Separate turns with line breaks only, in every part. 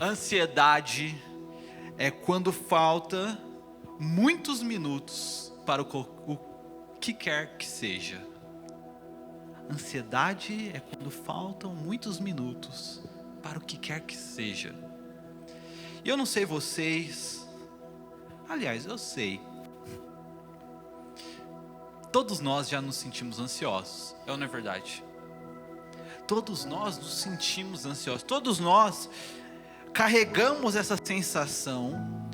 Ansiedade é quando falta muitos minutos para o que quer que seja. Ansiedade é quando faltam muitos minutos para o que quer que seja. E eu não sei vocês, aliás, eu sei. Todos nós já nos sentimos ansiosos, é ou não é verdade? Todos nós nos sentimos ansiosos, todos nós carregamos essa sensação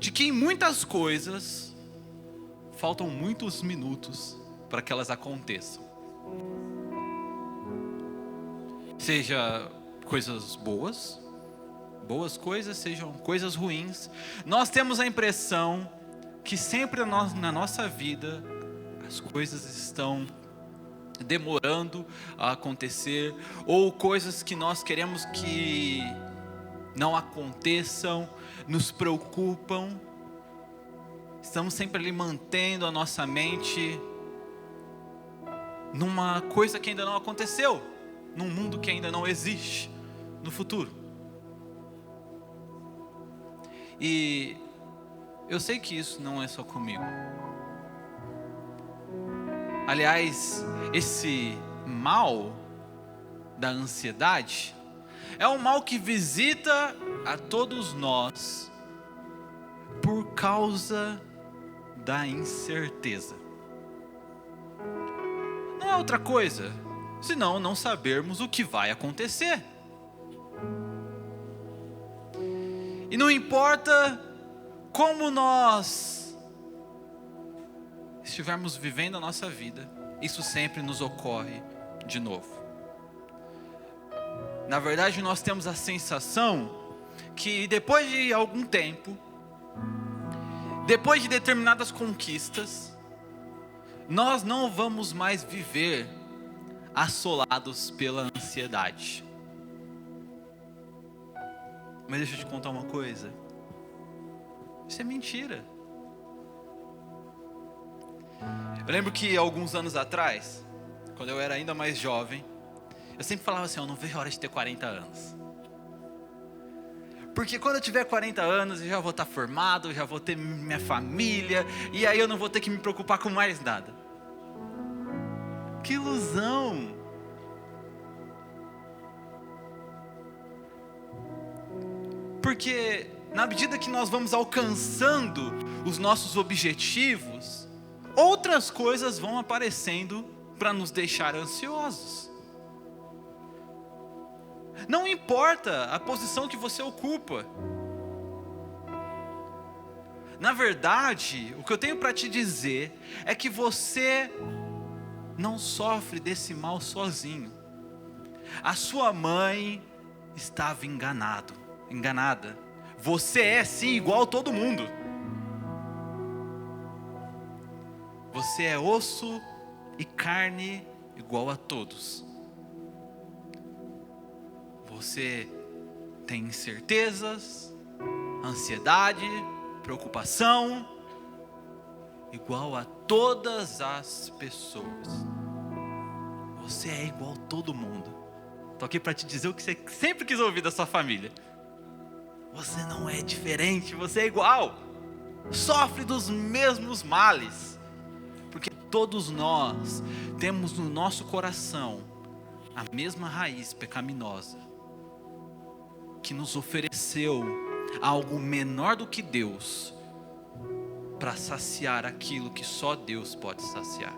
de que em muitas coisas faltam muitos minutos para que elas aconteçam. Seja coisas boas coisas, sejam coisas ruins, nós temos a impressão que sempre na nossa vida as coisas estão demorando a acontecer, ou coisas que nós queremos que não aconteçam, nos preocupam. Estamos sempre ali mantendo a nossa mente numa coisa que ainda não aconteceu, num mundo que ainda não existe no futuro. E eu sei que isso não é só comigo. Aliás, esse mal da ansiedade é um mal que visita a todos nós por causa da incerteza. Não é outra coisa senão não sabermos o que vai acontecer. E não importa como nós estivermos vivendo a nossa vida, isso sempre nos ocorre de novo. Na verdade, nós temos a sensação que depois de algum tempo, depois de determinadas conquistas, nós não vamos mais viver assolados pela ansiedade. Mas deixa eu te contar uma coisa. Isso é mentira. Eu lembro que alguns anos atrás, quando eu era ainda mais jovem, eu sempre falava assim, eu não vejo a hora de ter 40 anos. Porque quando eu tiver 40 anos, eu já vou estar formado, já vou ter minha família, e aí eu não vou ter que me preocupar com mais nada. Que ilusão! Porque na medida que nós vamos alcançando os nossos objetivos, outras coisas vão aparecendo para nos deixar ansiosos. Não importa a posição que você ocupa. Na verdade, o que eu tenho para te dizer é que você não sofre desse mal sozinho. A sua mãe estava enganada. Você é sim igual a todo mundo. Você é osso e carne igual a todos. Você tem incertezas, ansiedade, preocupação, igual a todas as pessoas. Você é igual a todo mundo. Estou aqui para te dizer o que você sempre quis ouvir da sua família. Você não é diferente, você é igual. Sofre dos mesmos males. Porque todos nós temos no nosso coração a mesma raiz pecaminosa que nos ofereceu algo menor do que Deus para saciar aquilo que só Deus pode saciar.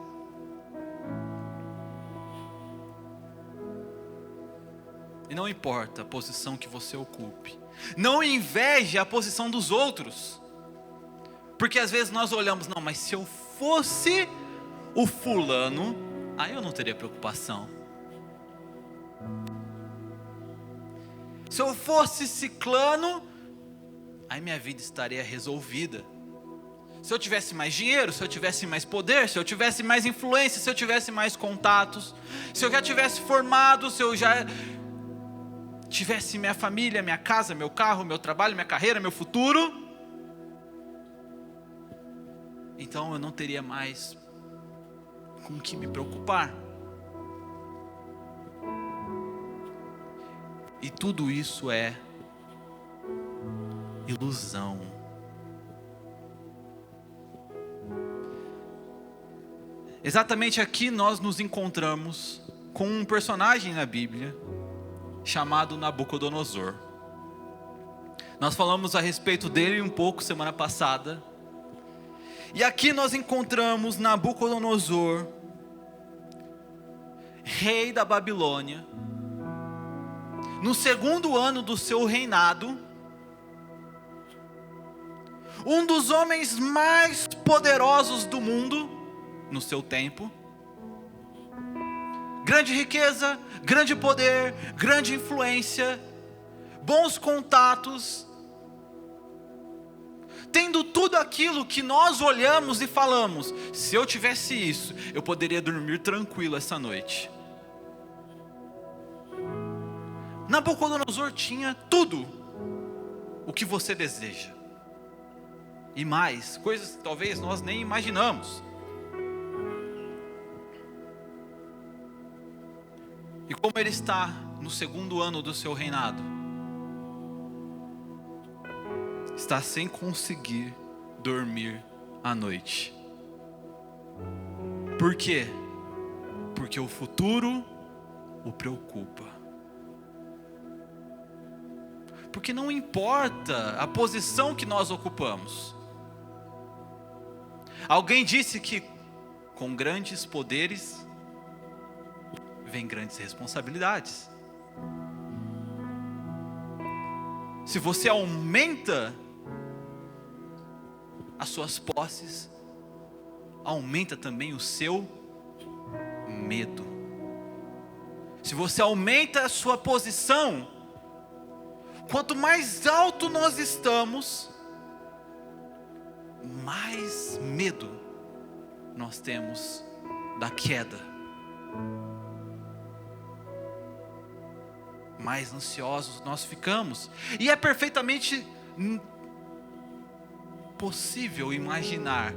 E não importa a posição que você ocupe, não inveje a posição dos outros, porque às vezes nós olhamos, não, mas se eu fosse o fulano, aí eu não teria preocupação. Se eu fosse ciclano, aí minha vida estaria resolvida. Se eu tivesse mais dinheiro, se eu tivesse mais poder, se eu tivesse mais influência, se eu tivesse mais contatos, se eu já tivesse formado, se eu já tivesse minha família, minha casa, meu carro, meu trabalho, minha carreira, meu futuro, então eu não teria mais com o que me preocupar. E tudo isso é ilusão. Exatamente aqui nós nos encontramos com um personagem na Bíblia chamado Nabucodonosor. Nós falamos a respeito dele um pouco semana passada. E aqui nós encontramos Nabucodonosor, rei da Babilônia, no segundo ano do seu reinado, um dos homens mais poderosos do mundo no seu tempo. Grande riqueza, grande poder, grande influência, bons contatos, tendo tudo aquilo que nós olhamos e falamos: se eu tivesse isso, eu poderia dormir tranquilo essa noite. Nabucodonosor tinha tudo o que você deseja, e mais, coisas que talvez nós nem imaginamos. E como ele está no segundo ano do seu reinado, está sem conseguir dormir à noite. Por quê? Porque o futuro o preocupa. Porque não importa a posição que nós ocupamos. Alguém disse que com grandes poderes vem grandes responsabilidades. Se você aumenta as suas posses, aumenta também o seu medo. Se você aumenta a sua posição, quanto mais alto nós estamos, mais medo nós temos da queda. Mais ansiosos nós ficamos. E é perfeitamente possível imaginar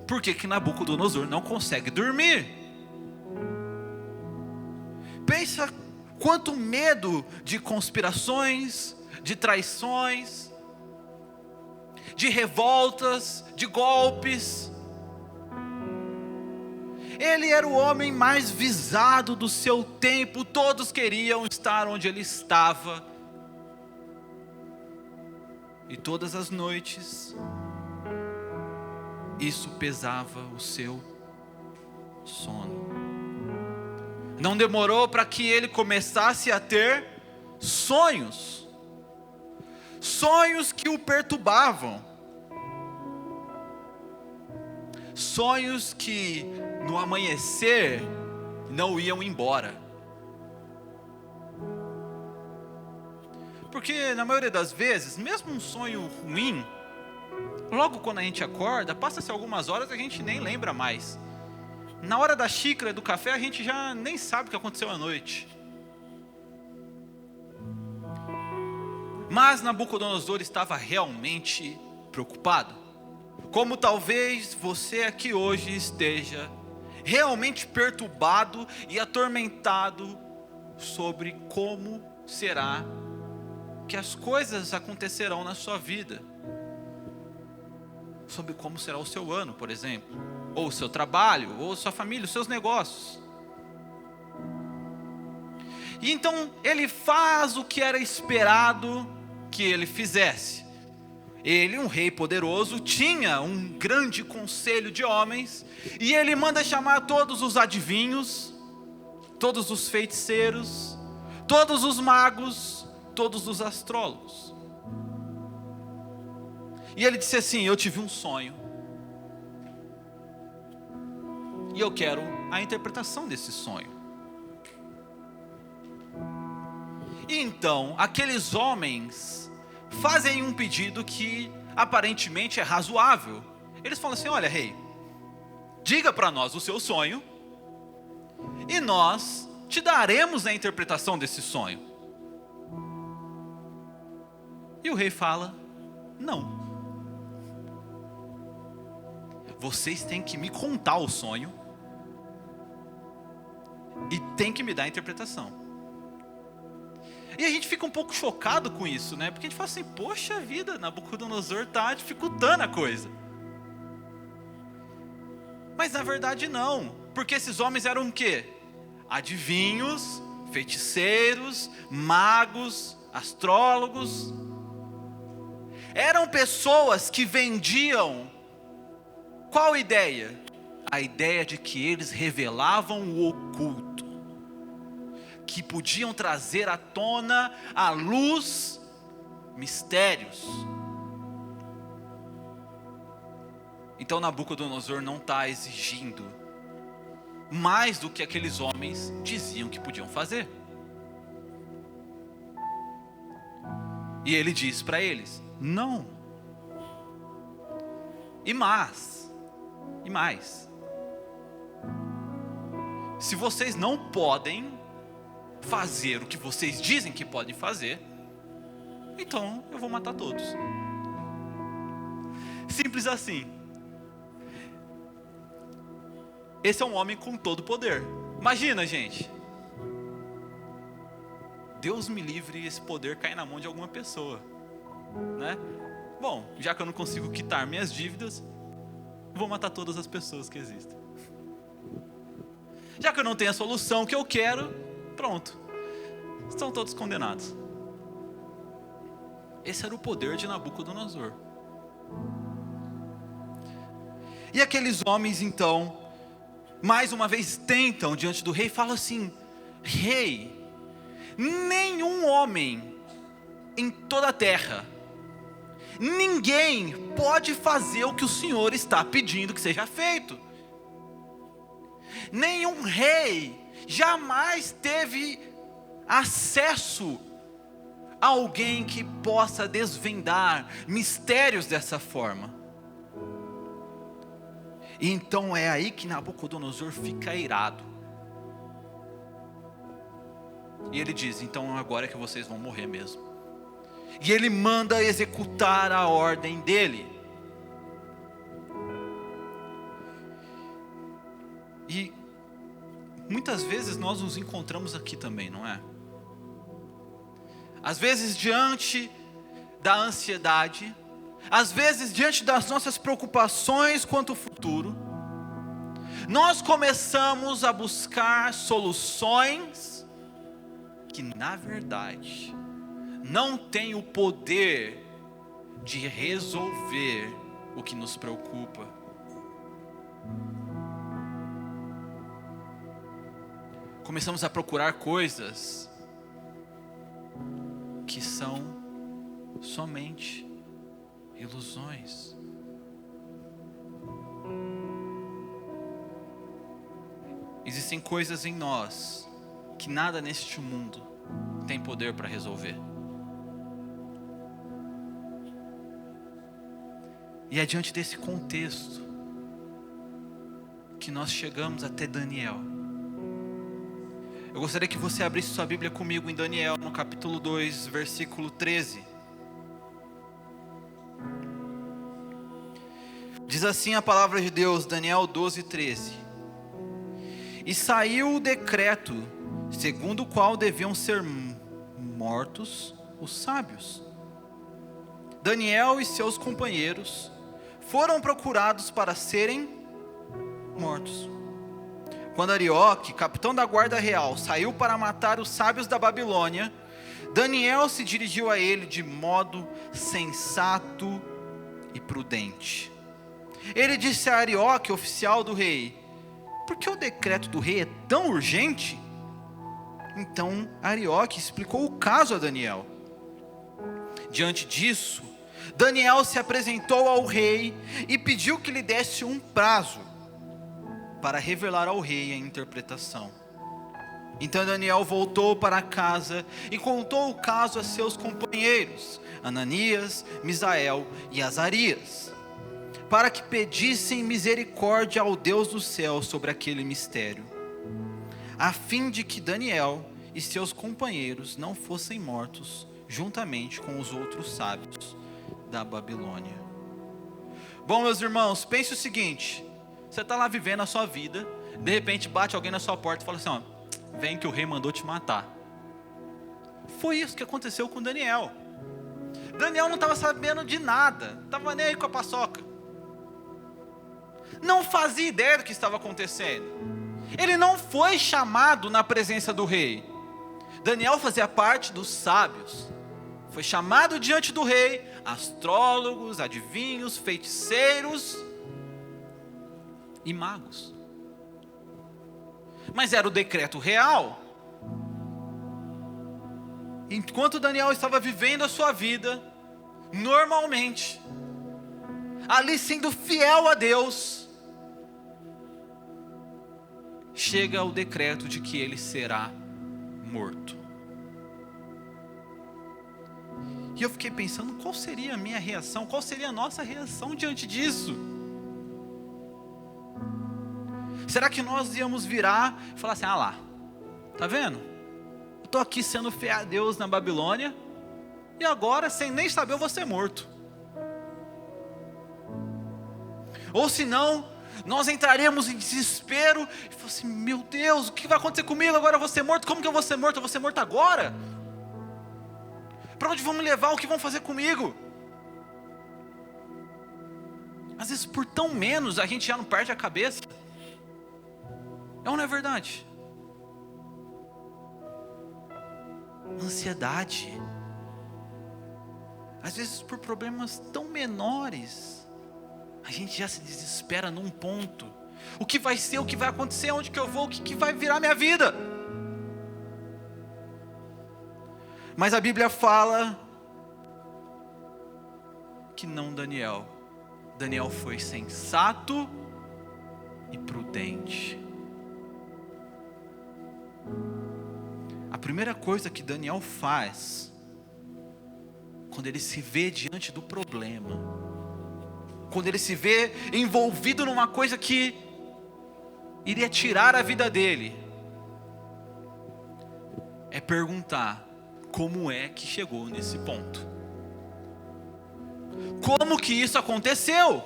por que Nabucodonosor não consegue dormir. Pensa quanto medo de conspirações, de traições, de revoltas, de golpes. Ele era o homem mais visado do seu tempo, todos queriam estar onde ele estava. E todas as noites, isso pesava o seu sono. Não demorou para que ele começasse a ter sonhos. Sonhos que o perturbavam. Sonhos que no amanhecer não iam embora. Porque na maioria das vezes, mesmo um sonho ruim, logo quando a gente acorda, passa-se algumas horas e a gente nem lembra mais. Na hora da xícara do café a gente já nem sabe o que aconteceu à noite. Mas Nabucodonosor estava realmente preocupado. Como talvez você aqui hoje esteja realmente perturbado e atormentado sobre como será que as coisas acontecerão na sua vida. Sobre como será o seu ano, por exemplo, ou o seu trabalho, ou sua família, os seus negócios. E então ele faz o que era esperado que ele fizesse. Ele, um rei poderoso, tinha um grande conselho de homens, e ele manda chamar todos os adivinhos, todos os feiticeiros, todos os magos, todos os astrólogos. E ele disse assim: eu tive um sonho, e eu quero a interpretação desse sonho. E então, aqueles homens fazem um pedido que aparentemente é razoável. Eles falam assim: olha, rei, diga para nós o seu sonho, e nós te daremos a interpretação desse sonho. E o rei fala: não. Vocês têm que me contar o sonho e têm que me dar a interpretação. E a gente fica um pouco chocado com isso, né? Porque a gente fala assim, poxa vida, Nabucodonosor está dificultando a coisa. Mas na verdade não, porque esses homens eram o quê? Adivinhos, feiticeiros, magos, astrólogos. Eram pessoas que vendiam qual ideia? A ideia de que eles revelavam o oculto, que podiam trazer à tona, à luz, mistérios. Então Nabucodonosor não está exigindo mais do que aqueles homens diziam que podiam fazer. E ele diz para eles, não. E mais, se vocês não podem fazer o que vocês dizem que podem fazer, então eu vou matar todos. Simples assim. Esse é um homem com todo poder. Imagina, gente. Deus me livre esse poder cair na mão de alguma pessoa, né? Bom, já que eu não consigo quitar minhas dívidas, vou matar todas as pessoas que existem. Já que eu não tenho a solução que eu quero, pronto. Estão todos condenados. Esse era o poder de Nabucodonosor. E aqueles homens então, mais uma vez tentam diante do rei, falam assim, rei, nenhum homem em toda a terra, ninguém pode fazer o que o Senhor está pedindo que seja feito. Nenhum rei jamais teve acesso a alguém que possa desvendar mistérios dessa forma. E então é aí que Nabucodonosor fica irado. E ele diz, então agora é que vocês vão morrer mesmo. E ele manda executar a ordem dele. E muitas vezes nós nos encontramos aqui também, não é? Às vezes diante da ansiedade, às vezes diante das nossas preocupações quanto ao futuro, nós começamos a buscar soluções que na verdade não têm o poder de resolver o que nos preocupa. Começamos a procurar coisas que são somente ilusões. Existem coisas em nós que nada neste mundo tem poder para resolver. E é diante desse contexto que nós chegamos até Daniel. Eu gostaria que você abrisse sua Bíblia comigo em Daniel, no capítulo 2, versículo 13. Diz assim a palavra de Deus, Daniel 12, 13. E saiu o decreto, segundo o qual deviam ser mortos os sábios. Daniel e seus companheiros foram procurados para serem mortos. Quando Arioque, capitão da guarda real, saiu para matar os sábios da Babilônia, Daniel se dirigiu a ele de modo sensato e prudente. Ele disse a Arioque, oficial do rei, por que o decreto do rei é tão urgente? Então Arioque explicou o caso a Daniel. Diante disso, Daniel se apresentou ao rei e pediu que lhe desse um prazo para revelar ao rei a interpretação. Então Daniel voltou para casa e contou o caso a seus companheiros, Ananias, Misael e Azarias, para que pedissem misericórdia ao Deus do céu sobre aquele mistério, a fim de que Daniel e seus companheiros não fossem mortos juntamente com os outros sábios da Babilônia. Bom, meus irmãos, pense o seguinte: você está lá vivendo a sua vida, de repente bate alguém na sua porta e fala assim, ó, vem que o rei mandou te matar. foi isso que aconteceu com Daniel. Daniel não estava sabendo de nada, não estava nem aí com a paçoca. Não fazia ideia do que estava acontecendo. Ele não foi chamado na presença do rei. Daniel fazia parte dos sábios. Foi chamado diante do rei, astrólogos, adivinhos, feiticeiros e magos. Mas era o decreto real. Enquanto Daniel estava vivendo a sua vida, normalmente, ali sendo fiel a Deus, chega o decreto de que ele será morto. E eu fiquei pensando, qual seria a minha reação, qual seria a nossa reação diante disso? Será que nós íamos virar e falar assim, lá, tá vendo? Eu estou aqui sendo fiel a Deus na Babilônia, e agora, sem nem saber, eu vou ser morto. Ou se não, nós entraríamos em desespero, e falar assim, meu Deus, o que vai acontecer comigo? Agora eu vou ser morto, como que eu vou ser morto? Eu vou ser morto agora? Para onde vão me levar? O que vão fazer comigo? Às vezes por tão menos a gente já não perde a cabeça. É ou não é verdade? Ansiedade. Às vezes por problemas tão menores, a gente já se desespera num ponto. O que vai ser, o que vai acontecer, onde que eu vou, o que vai virar minha vida? Mas a Bíblia fala que não Daniel. Daniel foi sensato e prudente. A primeira coisa que Daniel faz, quando ele se vê diante do problema, quando ele se vê envolvido numa coisa que iria tirar a vida dele, é perguntar, como é que chegou nesse ponto? Como que isso aconteceu?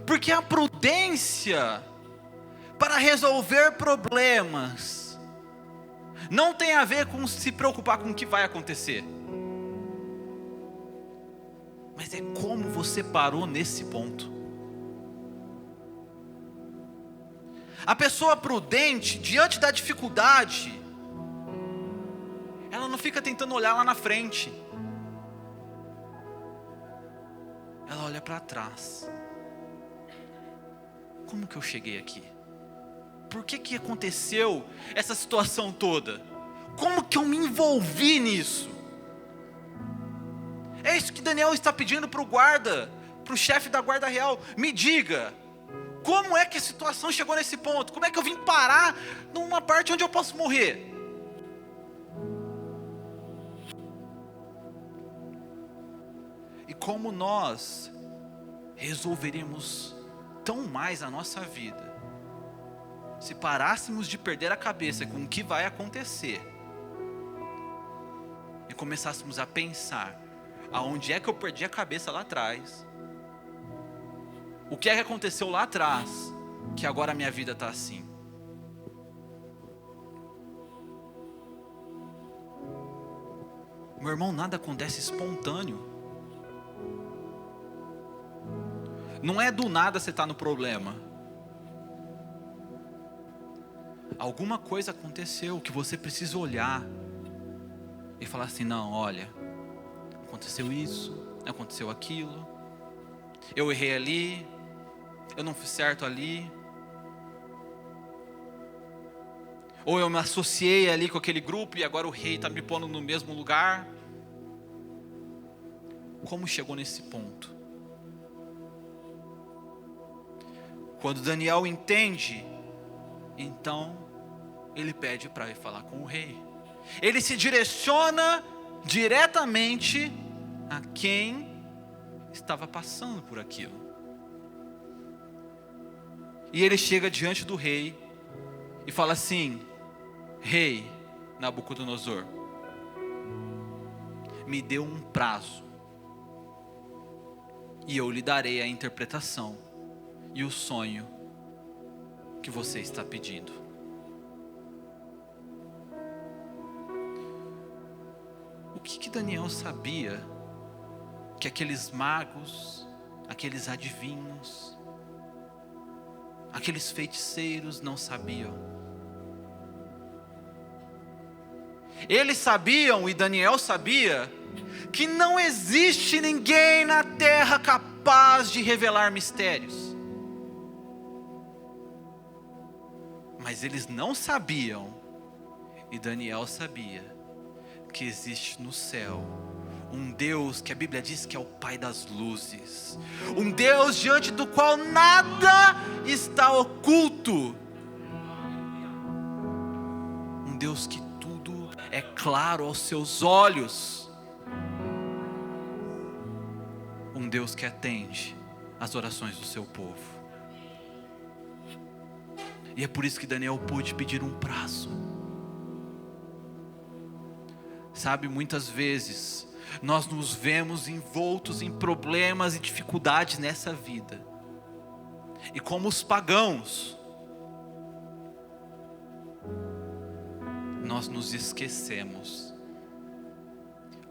Porque a prudência para resolver problemas não tem a ver com se preocupar com o que vai acontecer, mas é como você parou nesse ponto. A pessoa prudente, diante da dificuldade, ela não fica tentando olhar lá na frente. Ela olha para trás. Como que eu cheguei aqui? Por que aconteceu essa situação toda? Como que eu me envolvi nisso? É isso que Daniel está pedindo para o guarda, para o chefe da guarda real. Me diga, como é que a situação chegou nesse ponto? Como é que eu vim parar numa parte onde eu posso morrer? E como nós resolveríamos tão mais a nossa vida se parássemos de perder a cabeça com o que vai acontecer e começássemos a pensar aonde é que eu perdi a cabeça lá atrás, o que é que aconteceu lá atrás que agora a minha vida está assim. Meu irmão, nada acontece espontâneo. Não é do nada você está no problema. Alguma coisa aconteceu que você precisa olhar e falar assim, não, olha, aconteceu isso, aconteceu aquilo, eu errei ali, eu não fiz certo ali, ou eu me associei ali com aquele grupo e agora o rei está me pondo no mesmo lugar. Como chegou nesse ponto? Quando Daniel entende, então ele pede para ir falar com o rei. Ele se direciona diretamente a quem estava passando por aquilo. E ele chega diante do rei e fala assim, rei Nabucodonosor, me dê um prazo e eu lhe darei a interpretação e o sonho que você está pedindo. que Daniel sabia que aqueles magos, aqueles adivinhos, aqueles feiticeiros não sabiam? Eles sabiam, e Daniel sabia, que não existe ninguém na terra capaz de revelar mistérios. Mas eles não sabiam, e Daniel sabia, que existe no céu um Deus que a Bíblia diz que é o Pai das luzes, um Deus diante do qual nada está oculto, um Deus que tudo é claro aos seus olhos, um Deus que atende às orações do seu povo. E é por isso que Daniel pôde pedir um prazo. Sabe, muitas vezes nós nos vemos envoltos em problemas e dificuldades nessa vida, e como os pagãos, nós nos esquecemos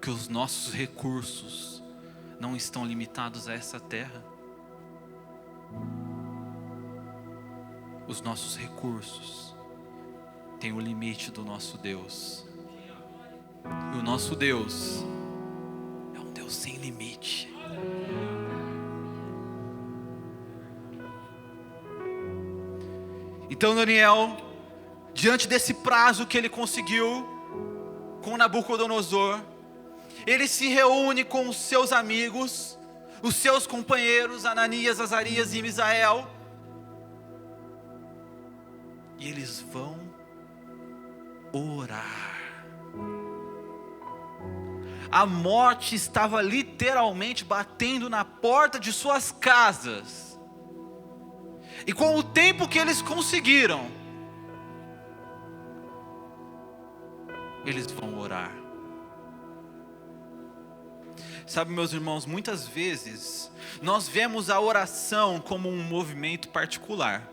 que os nossos recursos não estão limitados a essa terra. Os nossos recursos têm o limite do nosso Deus. E o nosso Deus é um Deus sem limite. Então Daniel, diante desse prazo que ele conseguiu com Nabucodonosor, ele se reúne com os seus amigos, os seus companheiros Ananias, Azarias e Misael, e eles vão orar. A morte estava literalmente batendo na porta de suas casas. E com o tempo que eles conseguiram, eles vão orar. Sabe, meus irmãos, muitas vezes nós vemos a oração como um movimento particular.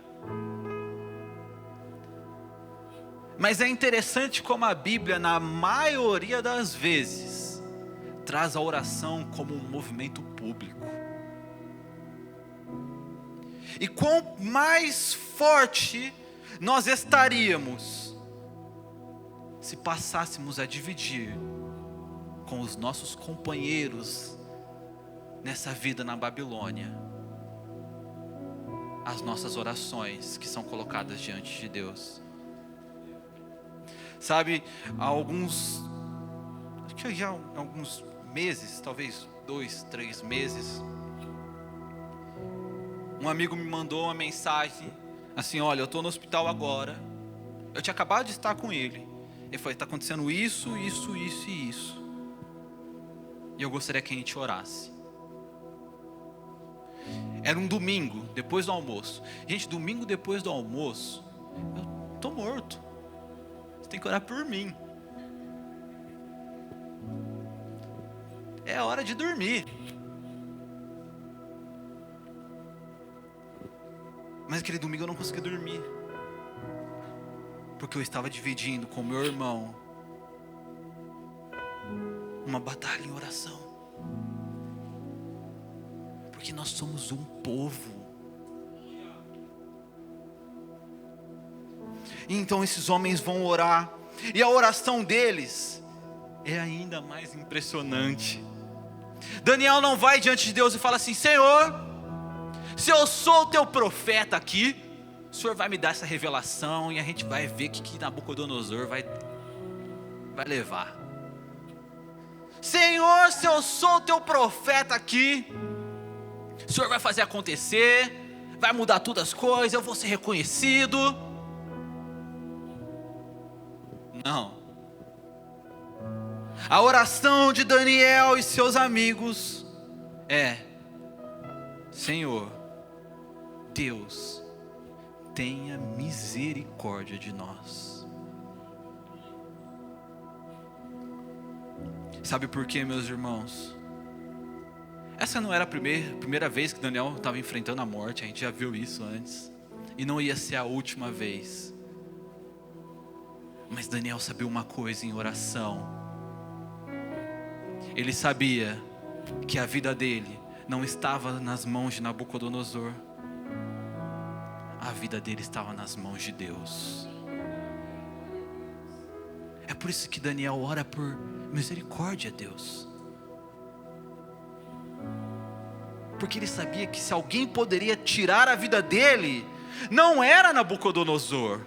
Mas é interessante como a Bíblia, na maioria das vezes, traz a oração como um movimento público. E quão mais forte nós estaríamos se passássemos a dividir com os nossos companheiros nessa vida na Babilônia as nossas orações que são colocadas diante de Deus. Sabe, acho que já há alguns meses, talvez 2, 3 meses, um amigo me mandou uma mensagem assim: olha, eu estou no hospital agora, eu tinha acabado de estar com ele, ele falou: está acontecendo isso, isso, isso e isso, e eu gostaria que a gente orasse. Era um domingo, depois do almoço. Gente, domingo depois do almoço, eu estou morto, você tem que orar por mim. É hora de dormir. Mas aquele domingo eu não consegui dormir, porque eu estava dividindo com meu irmão uma batalha em oração. Porque nós somos um povo. E então esses homens vão orar, e a oração deles é ainda mais impressionante. Daniel não vai diante de Deus e fala assim: Senhor, se eu sou o teu profeta aqui, o Senhor vai me dar essa revelação e a gente vai ver o que Nabucodonosor vai levar. Senhor, se eu sou o teu profeta aqui, o Senhor vai fazer acontecer, vai mudar todas as coisas, eu vou ser reconhecido. Não. A oração de Daniel e seus amigos é: Senhor, Deus, tenha misericórdia de nós. Sabe por quê, meus irmãos? Essa não era a primeira vez que Daniel estava enfrentando a morte, a gente já viu isso antes, e não ia ser a última vez. Mas Daniel sabia uma coisa em oração: Ele sabia que a vida dele não estava nas mãos de Nabucodonosor. A vida dele estava nas mãos de Deus. É por isso que Daniel ora por misericórdia a Deus. Porque ele sabia que se alguém poderia tirar a vida dele, não era Nabucodonosor.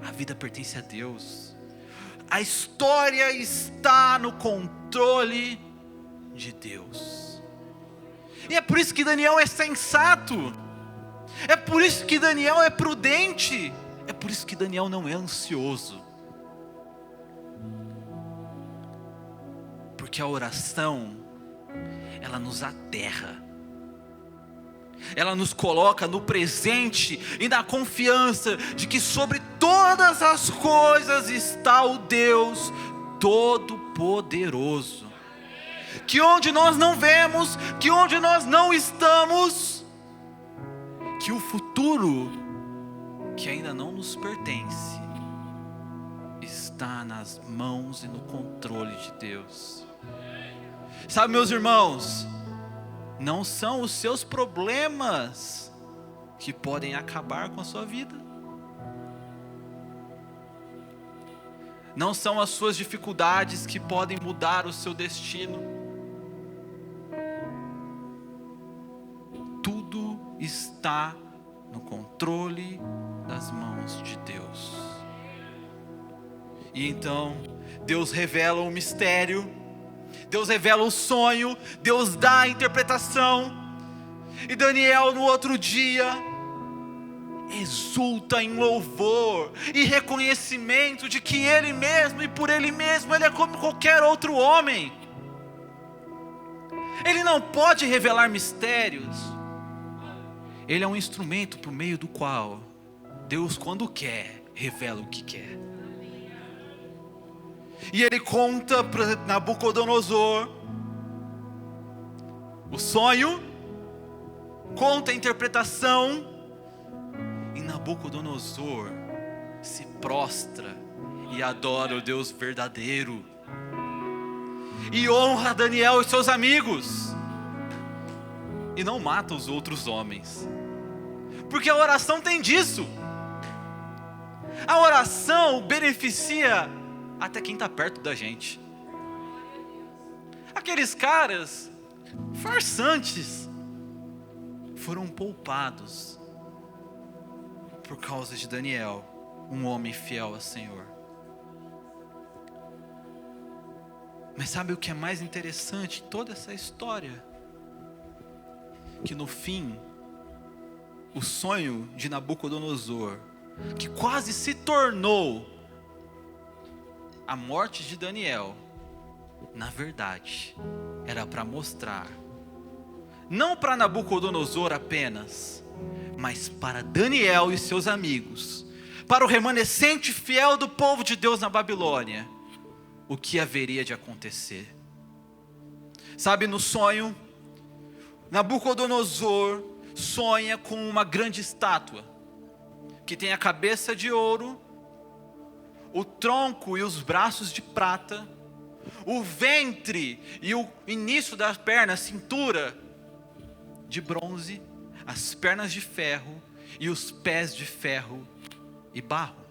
A vida pertence a Deus. A história está no controle de Deus. E é por isso que Daniel é sensato. É por isso que Daniel é prudente. É por isso que Daniel não é ansioso. Porque a oração, ela nos aterra. Ela nos coloca no presente e na confiança de que sobre todas as coisas está o Deus Todo-Poderoso. Que onde nós não vemos, que onde nós não estamos, que o futuro que ainda não nos pertence está nas mãos e no controle de Deus. Sabe, meus irmãos, não são os seus problemas que podem acabar com a sua vida. Não são as suas dificuldades que podem mudar o seu destino. Tudo está no controle das mãos de Deus. E então, Deus revela o mistério, Deus revela o sonho, Deus dá a interpretação. E Daniel no outro dia exulta em louvor e reconhecimento de que ele mesmo e por ele mesmo ele é como qualquer outro homem. Ele não pode revelar mistérios. Ele é um instrumento por meio do qual Deus, quando quer, revela o que quer. E ele conta para Nabucodonosor o sonho, conta a interpretação, e Nabucodonosor se prostra e adora o Deus verdadeiro, e honra Daniel e seus amigos, e não mata os outros homens, porque a oração tem disso. A oração beneficia até quem está perto da gente. Aqueles caras farsantes foram poupados por causa de Daniel, um homem fiel ao Senhor. Mas sabe o que é mais interessante em toda essa história? Que no fim, o sonho de Nabucodonosor, que quase se tornou a morte de Daniel, na verdade, era para mostrar, não para Nabucodonosor apenas, mas para Daniel e seus amigos, para o remanescente fiel do povo de Deus na Babilônia, o que haveria de acontecer. Sabe, no sonho, Nabucodonosor sonha com uma grande estátua, que tem a cabeça de ouro, o tronco e os braços de prata, o ventre e o início das pernas, cintura de bronze, as pernas de ferro e os pés de ferro e barro.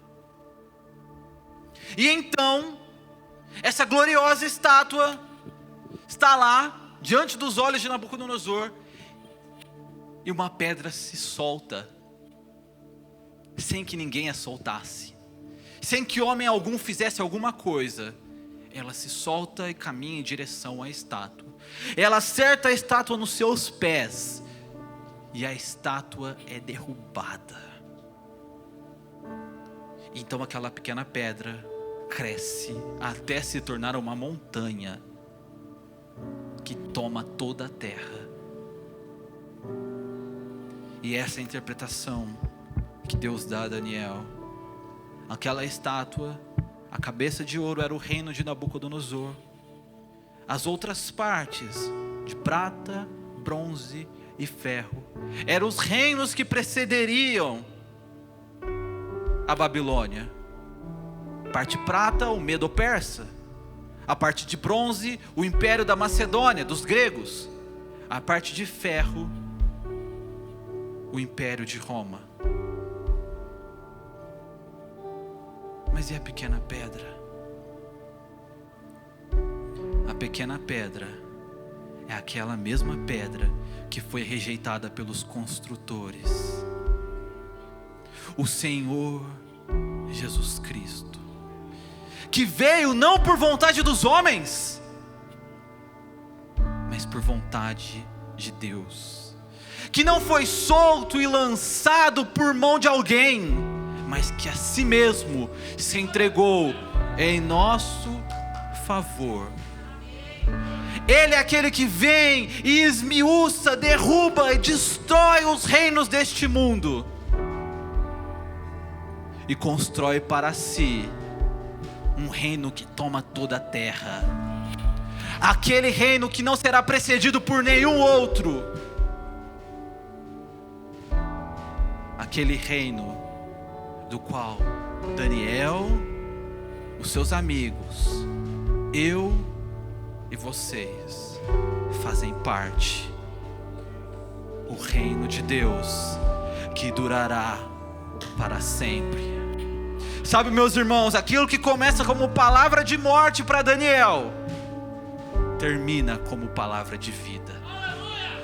E então, essa gloriosa estátua está lá, diante dos olhos de Nabucodonosor, e uma pedra se solta, sem que ninguém a soltasse, sem que homem algum fizesse alguma coisa. Ela se solta e caminha em direção à estátua. Ela acerta a estátua nos seus pés, e a estátua é derrubada. Então aquela pequena pedra cresce até se tornar uma montanha que toma toda a terra. E essa é a interpretação que Deus dá a Daniel. Aquela estátua, a cabeça de ouro, era o reino de Nabucodonosor. As outras partes, de prata, bronze e ferro, eram os reinos que precederiam a Babilônia. Parte prata, o Medo-Persa. A parte de bronze, o império da Macedônia, dos gregos. A parte de ferro, o império de Roma. Mas e a pequena pedra? A pequena pedra é aquela mesma pedra que foi rejeitada pelos construtores. O Senhor Jesus Cristo, que veio não por vontade dos homens, mas por vontade de Deus, que não foi solto e lançado por mão de alguém, mas que a si mesmo se entregou em nosso favor. Ele é aquele que vem e esmiuça, derruba e destrói os reinos deste mundo e constrói para si um reino que toma toda a terra. Aquele reino que não será precedido por nenhum outro. Aquele reino do qual Daniel, os seus amigos, eu e vocês fazem parte. O reino de Deus que durará para sempre. Sabe, meus irmãos, aquilo que começa como palavra de morte para Daniel, termina como palavra de vida.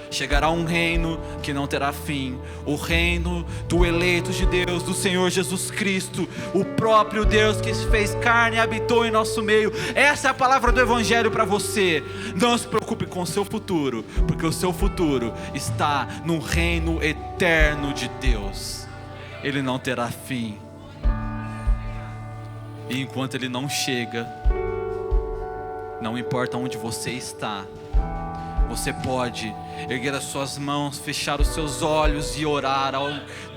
Chegará um reino que não terá fim, o reino do eleito de Deus, do Senhor Jesus Cristo, o próprio Deus que se fez carne e habitou em nosso meio. Essa é a palavra do Evangelho para você. Não se preocupe com o seu futuro, porque o seu futuro está no reino eterno de Deus. Ele não terá fim. E enquanto ele não chega, não importa onde você está, você pode erguer as suas mãos, fechar os seus olhos e orar ao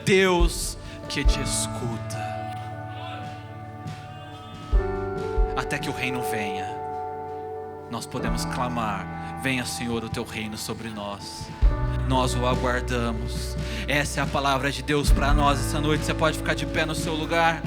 Deus que te escuta, até que o reino venha. Nós podemos clamar: venha, Senhor, o teu reino sobre nós. Nós o aguardamos. Essa é a palavra de Deus para nós essa noite. Você pode ficar de pé no seu lugar.